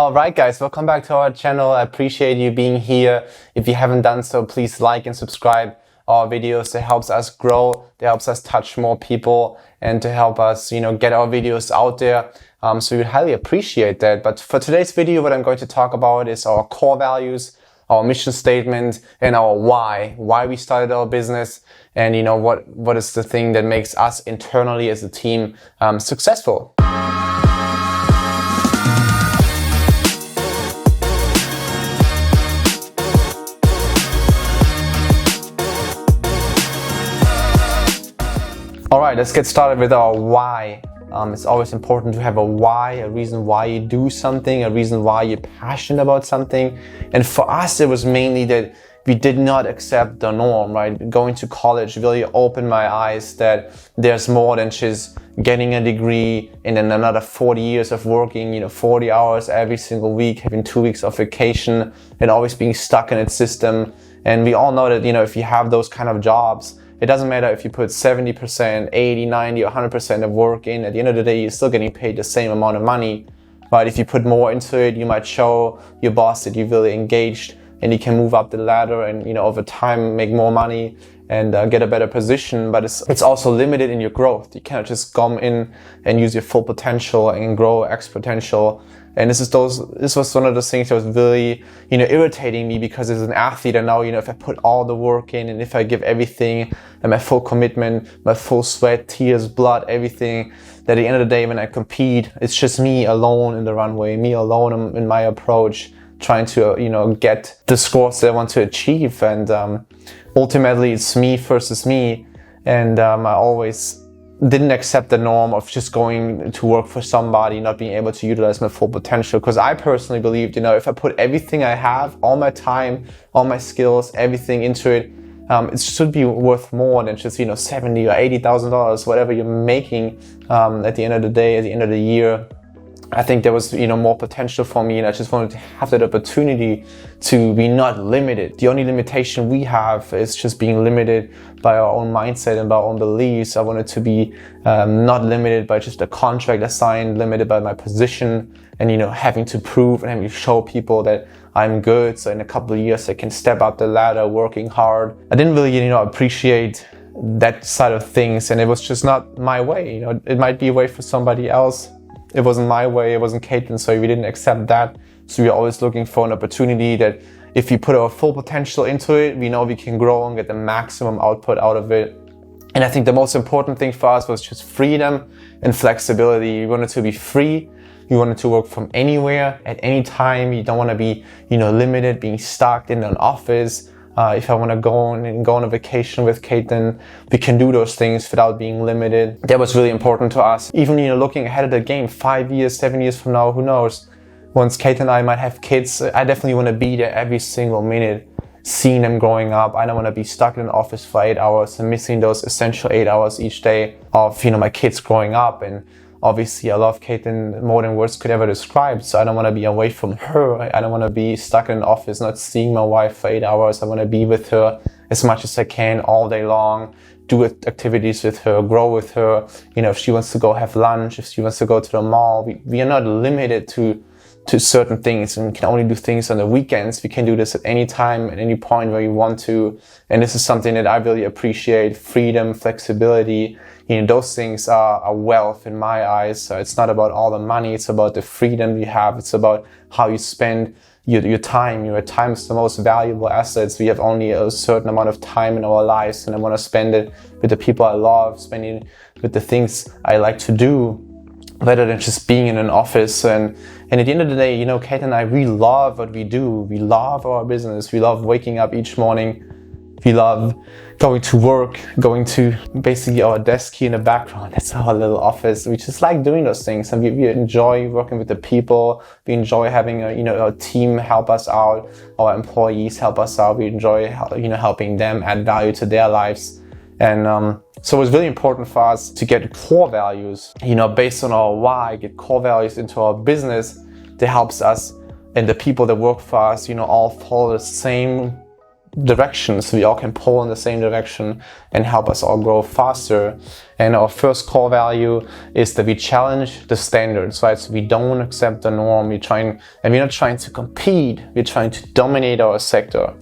Alright guys, welcome back to our channel. I appreciate you being here. If you haven't done so, please like and subscribe our videos. It helps us grow, it helps us touch more people, and to help us, get our videos out there. So we highly appreciate that. But for today's video, what I'm going to talk about is our core values, our mission statement, and our why we started our business, and what is the thing that makes us internally as a team successful. Alright, let's get started with our why. It's always important to have a why, a reason why you do something, a reason why you're passionate about something. And for us, it was mainly that we did not accept the norm, right? Going to college really opened my eyes that there's more than just getting a degree and then another 40 years of working, 40 hours every single week, having 2 weeks of vacation and always being stuck in its system. And we all know that, if you have those kind of jobs, it doesn't matter if you put 70%, 80, 90, or 100% of work in. At the end of the day, you're still getting paid the same amount of money. But if you put more into it, you might show your boss that you're really engaged and you can move up the ladder and, over time make more money and get a better position. But it's also limited in your growth. You cannot just come in and use your full potential and grow exponential. And this was one of those things that was really, irritating me, because as an athlete, I know, if I put all the work in and if I give everything and my full commitment, my full sweat, tears, blood, everything, that at the end of the day when I compete, it's just me alone in the runway, me alone in my approach, trying to, get the scores that I want to achieve. And ultimately it's me versus me. And I always didn't accept the norm of just going to work for somebody, not being able to utilize my full potential. Because I personally believed, if I put everything I have, all my time, all my skills, everything into it, it should be worth more than just, $70,000 or $80,000, whatever you're making at the end of the day, at the end of the year. I think there was, more potential for me, and I just wanted to have that opportunity to be not limited. The only limitation we have is just being limited by our own mindset and by our own beliefs. I wanted to be not limited by just a contract I signed, limited by my position, and having to prove and having to show people that I'm good. So in a couple of years I can step up the ladder, working hard. I didn't really, appreciate that side of things, and it was just not my way. It might be a way for somebody else. It wasn't my way, it wasn't Kaitlin, so we didn't accept that. So we're always looking for an opportunity that if we put our full potential into it, we know we can grow and get the maximum output out of it. And I think the most important thing for us was just freedom and flexibility. We wanted to be free. We wanted to work from anywhere, at any time. You don't want to be, limited, being stuck in an office. If I want to go on a vacation with Kaitlin, we can do those things without being limited. That was really important to us. Even, looking ahead of the game, 5 years, 7 years from now, who knows? Once Kaitlin and I might have kids, I definitely want to be there every single minute, seeing them growing up. I don't want to be stuck in an office for 8 hours and missing those essential 8 hours each day of, my kids growing up. And obviously I love Kaitlin more than words could ever describe, so I don't want to be away from her. I don't want to be stuck in an office not seeing my wife for 8 hours. I want to be with her as much as I can all day long, do activities with her, grow with her. If she wants to go have lunch, if she wants to go to the mall, we are not limited to certain things, and we can only do things on the weekends. We can do this at any time, at any point where we want to. And this is something that I really appreciate: freedom, flexibility. Those things are wealth in my eyes. So it's not about all the money, it's about the freedom you have. It's about how you spend your time. Your time is the most valuable assets. We have only a certain amount of time in our lives, and I want to spend it with the people I love, spending with the things I like to do, rather than just being in an office. And at the end of the day, Kaitlin and I, we love what we do. We love our business. We love waking up each morning. We love going to work, going to basically our desk here in the background. That's our little office. We just like doing those things, and we enjoy working with the people. We enjoy having our team help us out, our employees help us out. We enjoy helping them add value to their lives. And so it was really important for us to get core values, based on our why, get core values into our business that helps us and the people that work for us, all follow the same directions. We all can pull in the same direction and help us all grow faster. And our first core value is that we challenge the standards, right? So we don't accept the norm. And we're not trying to compete. We're trying to dominate our sector.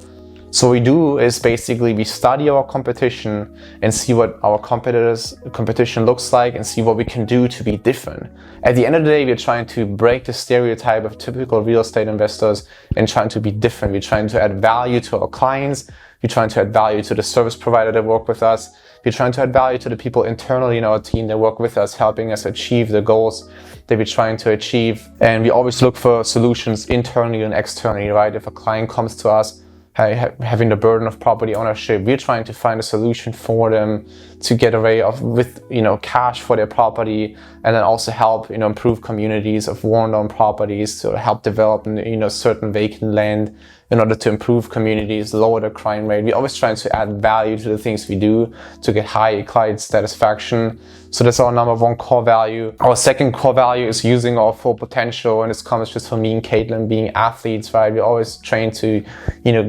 So what we do is basically we study our competition and see what our competition looks like and see what we can do to be different. At the end of the day, we're trying to break the stereotype of typical real estate investors and trying to be different. We're trying to add value to our clients. We're trying to add value to the service provider that work with us. We're trying to add value to the people internally in our team that work with us, helping us achieve the goals that we're trying to achieve. And we always look for solutions internally and externally, right? If a client comes to us having the burden of property ownership, we're trying to find a solution for them to get away with cash for their property, and then also help improve communities of worn-down properties, to help develop certain vacant land in order to improve communities, lower the crime rate. We're always trying to add value to the things we do to get high client satisfaction. So that's our number one core value. Our second core value is using our full potential, and this comes just from me and Kaitlin being athletes, right? We always train to,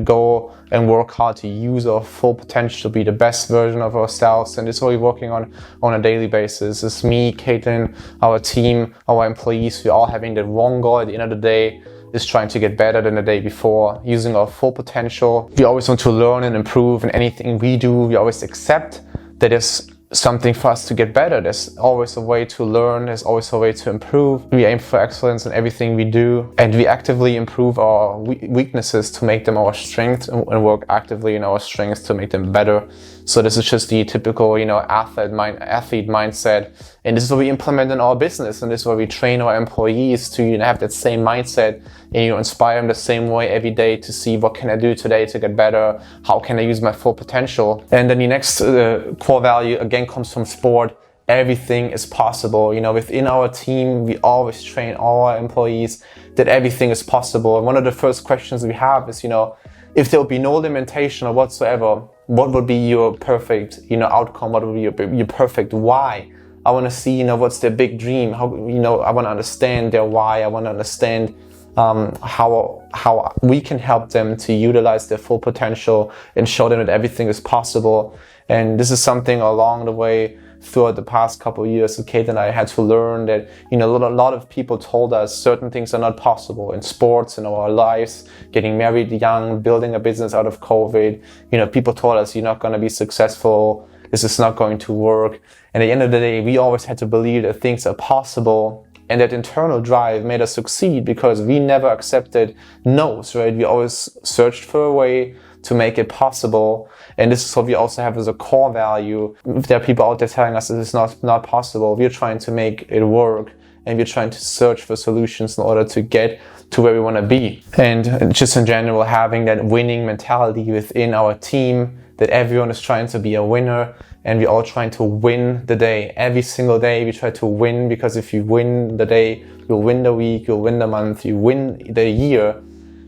go and work hard to use our full potential to be the best version of ourselves. And this is what we're working on a daily basis. It's me, Kaitlin, our team, our employees. We're all having the one goal at the end of the day, is trying to get better than the day before, using our full potential. We always want to learn and improve in anything we do. We always accept that there's something for us to get better. There's always a way to learn. There's always a way to improve. We aim for excellence in everything we do, and we actively improve our weaknesses to make them our strengths, and work actively in our strengths to make them better. So this is just the typical, athlete mindset. And this is what we implement in our business. And this is why we train our employees to have that same mindset and inspire them the same way every day to see what can I do today to get better? How can I use my full potential? And then the next core value again comes from sport. Everything is possible. Within our team, we always train all our employees that everything is possible. And one of the first questions we have is, if there would be no limitation or whatsoever, what would be your perfect, outcome? What would be your perfect why? I want to see, what's their big dream? How, I want to understand their why. I want to understand how we can help them to utilize their full potential and show them that everything is possible. And this is something along the way throughout the past couple of years, Kate and I had to learn that, a lot of people told us certain things are not possible in sports, in our lives, getting married young, building a business out of COVID. People told us you're not going to be successful. This is not going to work. And at the end of the day, we always had to believe that things are possible. And that internal drive made us succeed because we never accepted no's, right? We always searched for a way to make it possible. And this is what we also have as a core value. If there are people out there telling us this is not possible, we're trying to make it work, and we're trying to search for solutions in order to get to where we want to be. And just in general, having that winning mentality within our team, that everyone is trying to be a winner, and we're all trying to win the day. Every single day we try to win, because if you win the day, you'll win the week, you'll win the month, you win the year.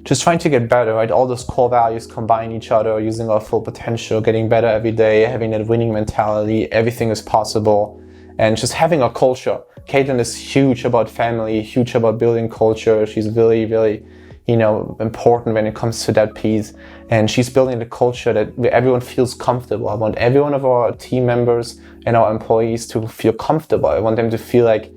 Just trying to get better, right? All those core values combine each other, using our full potential, getting better every day, having that winning mentality, everything is possible, and just having a culture. Kaitlin is huge about family, huge about building culture. She's really, really, important when it comes to that piece. And she's building the culture that everyone feels comfortable. I want every one of our team members and our employees to feel comfortable. I want them to feel like,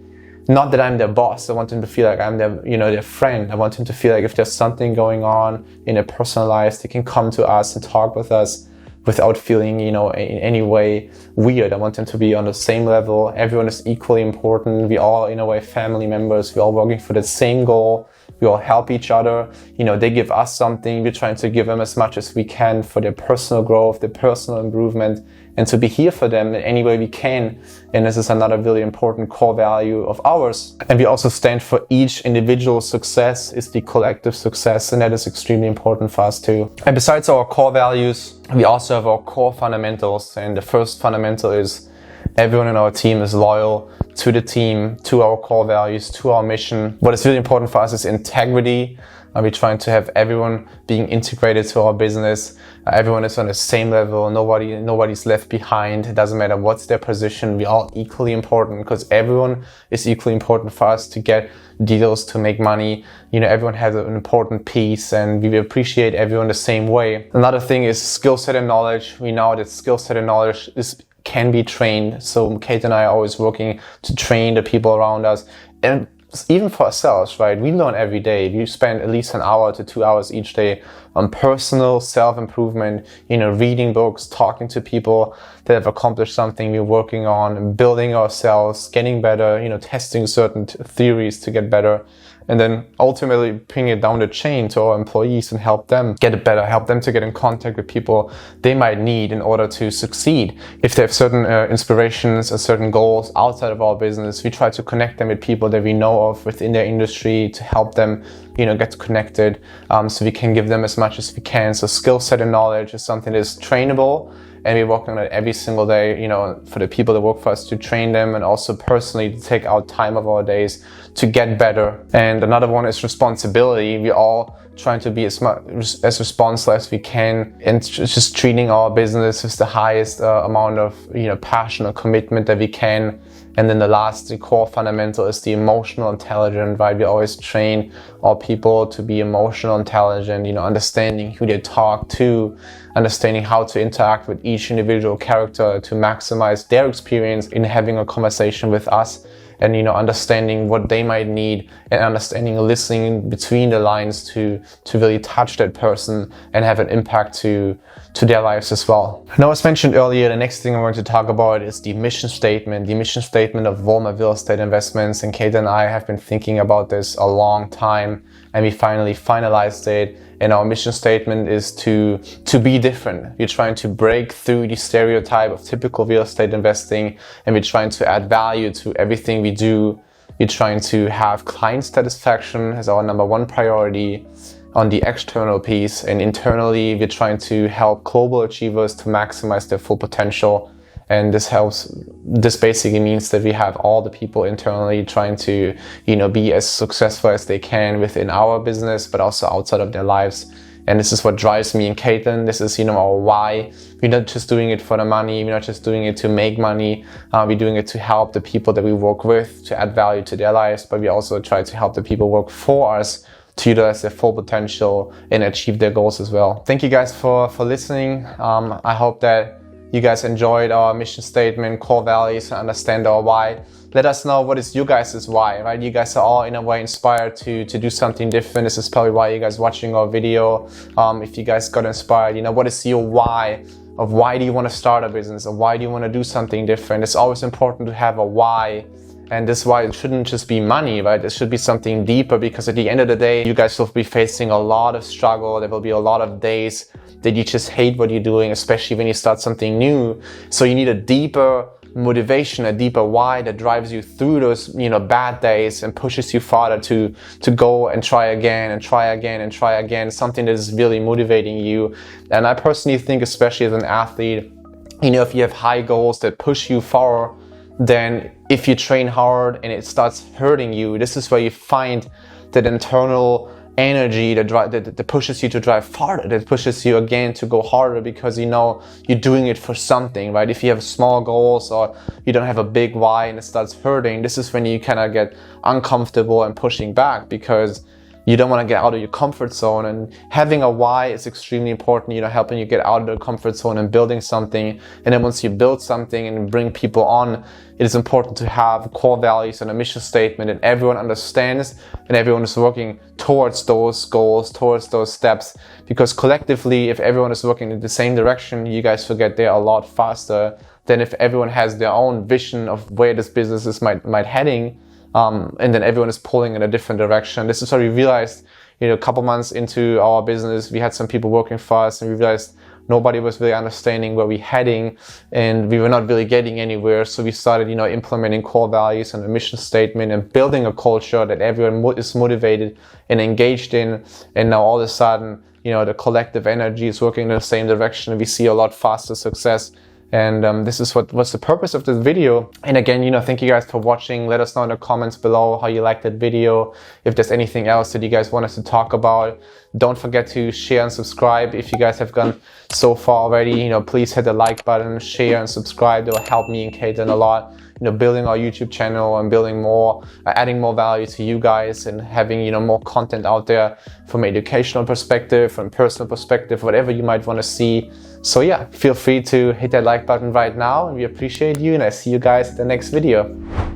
not that I'm their boss, I want them to feel like I'm their friend. I want them to feel like if there's something going on in their personal lives, they can come to us and talk with us without feeling, in any way weird. I want them to be on the same level. Everyone is equally important. We all, in a way, family members. We're all working for the same goal. We all help each other. They give us something. We're trying to give them as much as we can for their personal growth, their personal improvement, and to be here for them in any way we can. And this is another really important core value of ours. And we also stand for each individual success is the collective success, and that is extremely important for us too. And besides our core values, we also have our core fundamentals. And the first fundamental is everyone in our team is loyal to the team, to our core values, to our mission. What is really important for us is integrity. We're trying to have everyone being integrated to our business. Everyone is on the same level. Nobody's left behind. It doesn't matter what's their position. We're all equally important because everyone is equally important for us to get deals, to make money. Everyone has an important piece and we appreciate everyone the same way. Another thing is skill set and knowledge. We know that skill set and knowledge can be trained. So Kate and I are always working to train the people around us. And even for ourselves, right? We learn every day. We spend at least an hour to 2 hours each day on personal self-improvement, reading books, talking to people that have accomplished something we're working on, building ourselves, getting better, testing certain theories to get better. And then ultimately bring it down the chain to our employees and help them get better, help them to get in contact with people they might need in order to succeed. If they have certain inspirations or certain goals outside of our business, we try to connect them with people that we know of within their industry to help them, get connected, so we can give them as much as we can. So skill set and knowledge is something that is trainable. And we're working on it every single day, for the people that work for us to train them and also personally to take out time of our days to get better. And another one is responsibility. We're all trying to be as responsible as we can and just treating our business with the highest amount of, passion or commitment that we can. And then the core fundamental is the emotional intelligence, right? We always train our people to be emotional intelligent, understanding who they talk to, understanding how to interact with each individual character to maximize their experience in having a conversation with us. And understanding what they might need and understanding and listening between the lines to really touch that person and have an impact to their lives as well. Now, as mentioned earlier, the next thing I'm going to talk about is the mission statement of Vollmer Real Estate Investments. And Kate and I have been thinking about this a long time and we finally finalized it. And our mission statement is to be different. We're trying to break through the stereotype of typical real estate investing, and we're trying to add value to everything we do. We're trying to have client satisfaction as our number one priority on the external piece, and internally we're trying to help global achievers to maximize their full potential. And this basically means that we have all the people internally trying to, be as successful as they can within our business, but also outside of their lives. And this is what drives me and Kaitlin. This is, our why. We're not just doing it for the money. We're not just doing it to make money. We're doing it to help the people that we work with, to add value to their lives. But we also try to help the people work for us to utilize their full potential and achieve their goals as well. Thank you guys for listening. I hope that you guys enjoyed our mission statement, core values, and understand our why. Let us know what is you guys' why, right? You guys are all in a way inspired to do something different. This is probably why you guys watching our video. If you guys got inspired, what is your why? Of why do you want to start a business? Or why do you want to do something different? It's always important to have a why. And this is why it shouldn't just be money, right? It should be something deeper, because at the end of the day, you guys will be facing a lot of struggle. There will be a lot of days that you just hate what you're doing, especially when you start something new. So you need a deeper motivation, a deeper why that drives you through those, bad days and pushes you farther to go and try again and try again and try again. Something that is really motivating you. And I personally think, especially as an athlete, if you have high goals that push you forward, then if you train hard and it starts hurting you, this is where you find that internal energy that pushes you to drive farther, that pushes you again to go harder, because you're doing it for something, right? If you have small goals or you don't have a big why and it starts hurting, this is when you kind of get uncomfortable and pushing back, because you don't want to get out of your comfort zone. And having a why is extremely important, helping you get out of the comfort zone and building something. And then once you build something and bring people on, it is important to have core values and a mission statement that everyone understands and everyone is working towards those goals, towards those steps. Because collectively, if everyone is working in the same direction, you guys will get there a lot faster than if everyone has their own vision of where this business might heading. And then everyone is pulling in a different direction. This is what we realized, a couple months into our business, we had some people working for us and we realized nobody was really understanding where we're heading and we were not really getting anywhere. So we started, implementing core values and a mission statement and building a culture that everyone is motivated and engaged in. And now all of a sudden, the collective energy is working in the same direction. We see a lot faster success And this is what's the purpose of this video. And again, thank you guys for watching. Let us know in the comments below how you liked that video. If there's anything else that you guys want us to talk about, don't forget to share and subscribe. If you guys have gone so far already, please hit the like button, share and subscribe. That will help me and Kaitlin a lot. Building our YouTube channel and building more, adding more value to you guys, and having more content out there from an educational perspective, from personal perspective, whatever you might want to see. So yeah, feel free to hit that like button right now, and we appreciate you, and I see you guys in the next video.